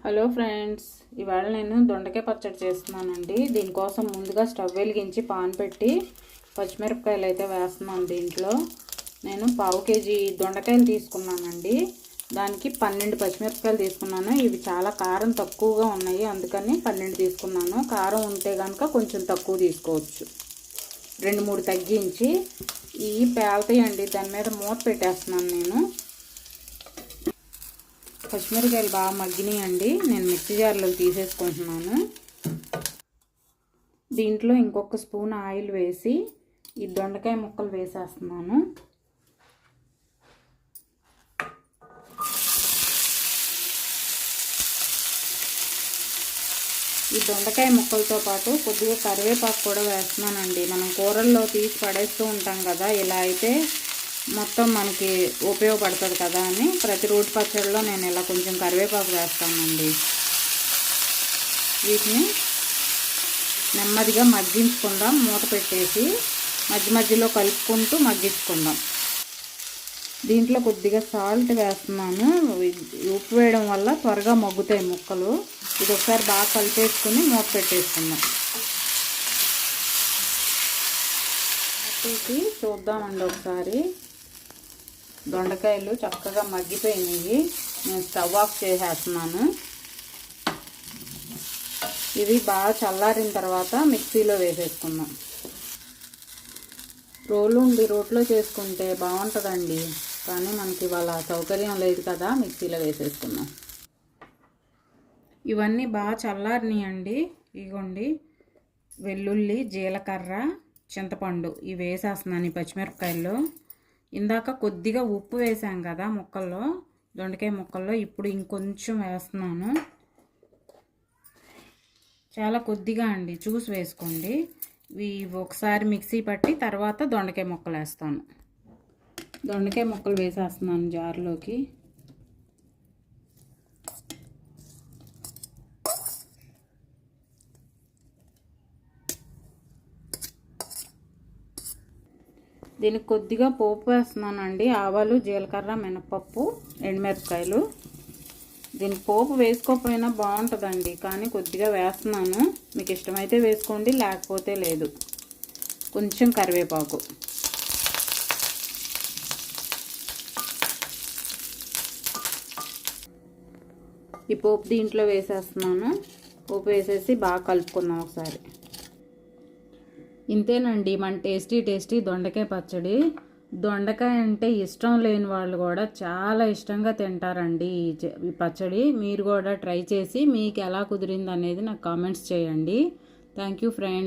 Hello friends, ఇవాళ నేను దొండకాయ పచ్చడి చేస్తున్నానండి. దీనికోసం ముందుగా స్టవ్ వెలిగించి పాన్ పెట్టి పచ్చిమిరపకాయలు అయితే వేస్తున్నాను. దీంట్లో నేను 1/2 కేజీ దొండకాయలు తీసుకున్నానండి. దానికి 12 పచ్చిమిరపకాయలు తీసుకున్నాను. ఇవి చాలా కారం తక్కువగా ఉన్నాయి, అందుకని 12 తీసుకున్నాను. కారం ఉంటే కనుక కొంచెం తక్కువ తీసుకోవచ్చు, 2-3 తగ్గించి. ఇవి పేలుతాయండి, దాని మీద మూత పెట్టేస్తున్నాను నేను. పచ్చిమిరకాయలు బాగా మగ్గినాయండి, నేను మిక్సీ జార్లో తీసేసుకుంటున్నాను. దీంట్లో ఇంకొక స్పూన్ ఆయిల్ వేసి ఈ దొండకాయ ముక్కలు వేసేస్తున్నాను. ఈ దొండకాయ ముక్కలతో పాటు కొద్దిగా కరివేపాకు కూడా వేస్తున్నానండి. మనం కూరల్లో తీసి పడేస్తూ ఉంటాం కదా, ఇలా అయితే మొత్తం మనకి ఉపయోగపడుతుంది కదా అని ప్రతి రోటి పచ్చడిలో నేను ఇలా కొంచెం కరివేపాకు వేస్తానండి. వీటిని నెమ్మదిగా మగ్గించుకుందాం, మూత పెట్టేసి మధ్య మధ్యలో కలుపుకుంటూ మగ్గించుకుందాం. దీంట్లో కొద్దిగా సాల్ట్ వేస్తున్నాను. ఉప్పు వేయడం వల్ల త్వరగా మగ్గుతాయి ముక్కలు. ఇది ఒకసారి బాగా కలిపేసుకుని మూత పెట్టేసుకుందాం. తీసి చూద్దామండి ఒకసారి. దొండకాయలు చక్కగా మగ్గిపోయినాయి. నేను స్టవ్ ఆఫ్ చేసేస్తున్నాను. ఇవి బాగా చల్లారిన తర్వాత మిక్సీలో వేసేసుకుందాం. రోట్లో చేసుకుంటే బాగుంటుందండి, కానీ మనకి ఇవాళ సౌకర్యం లేదు కదా, మిక్సీలో వేసేసుకుందాం. ఇవన్నీ బాగా చల్లారినాయండి. ఇగోండి, వెల్లుల్లి, జీలకర్ర, చింతపండు ఇవి వేసేస్తున్నాను ఈ పచ్చిమిరపకాయల్లో. ఇందాక కొద్దిగా ఉప్పు వేసాం కదా ముక్కల్లో, దొండకాయ ముక్కల్లో, ఇప్పుడు ఇంకొంచెం వేస్తున్నాను. చాలా కొద్దిగా అండి, చూసి వేసుకోండి. ఇవి ఒకసారి మిక్సీ పట్టి తర్వాత దొండకాయ ముక్కలు వేస్తాను. దొండకాయ ముక్కలు వేసేస్తున్నాను జార్లోకి. దీనికి కొద్దిగా పోపు వేస్తున్నానండి. ఆవాలు, జీలకర్ర, మినపప్పు, ఎండుమిరపకాయలు. దీనికి పోపు వేసుకోకపోయినా బాగుంటుందండి, కానీ కొద్దిగా వేస్తున్నాను. మీకు ఇష్టమైతే వేసుకోండి, లేకపోతే లేదు. కొంచెం కరివేపాకు. ఈ పోపు దీంట్లో వేసేస్తున్నాను. పోపు వేసేసి బాగా కలుపుకుందాం ఒకసారి. ఇంతేనండి మన టేస్టీ దొండకాయ పచ్చడి. దొండకాయ అంటే ఇష్టం లేని వాళ్ళు కూడా చాలా ఇష్టంగా తింటారండి ఈ పచ్చడి. మీరు కూడా ట్రై చేసి మీకు ఎలా కుదిరింది అనేది నాకు కామెంట్స్ చేయండి. Thank you friends.